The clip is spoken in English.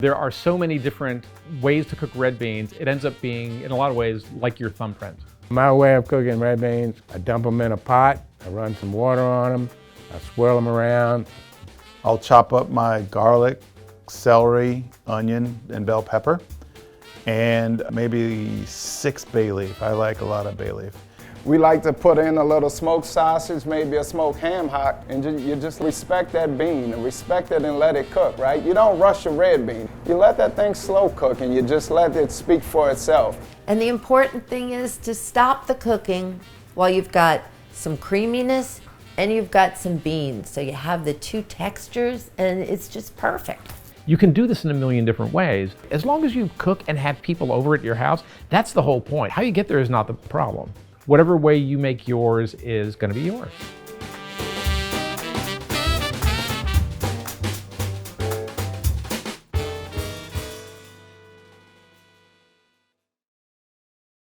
There are so many different ways to cook red beans. It ends up being, in a lot of ways, like your thumbprint. My way of cooking red beans, I dump them in a pot, I run some water on them, I swirl them around. I'll chop up my garlic, celery, onion, and bell pepper, and maybe 6 bay leaf. I like a lot of bay leaf. We like to put in a little smoked sausage, maybe a smoked ham hock, and you just respect that bean, and respect it and let it cook, right? You don't rush a red bean. You let that thing slow cook and you just let it speak for itself. And the important thing is to stop the cooking while you've got some creaminess and you've got some beans. So you have the two textures and it's just perfect. You can do this in a million different ways. As long as you cook and have people over at your house, that's the whole point. How you get there is not the problem. Whatever way you make yours is going to be yours.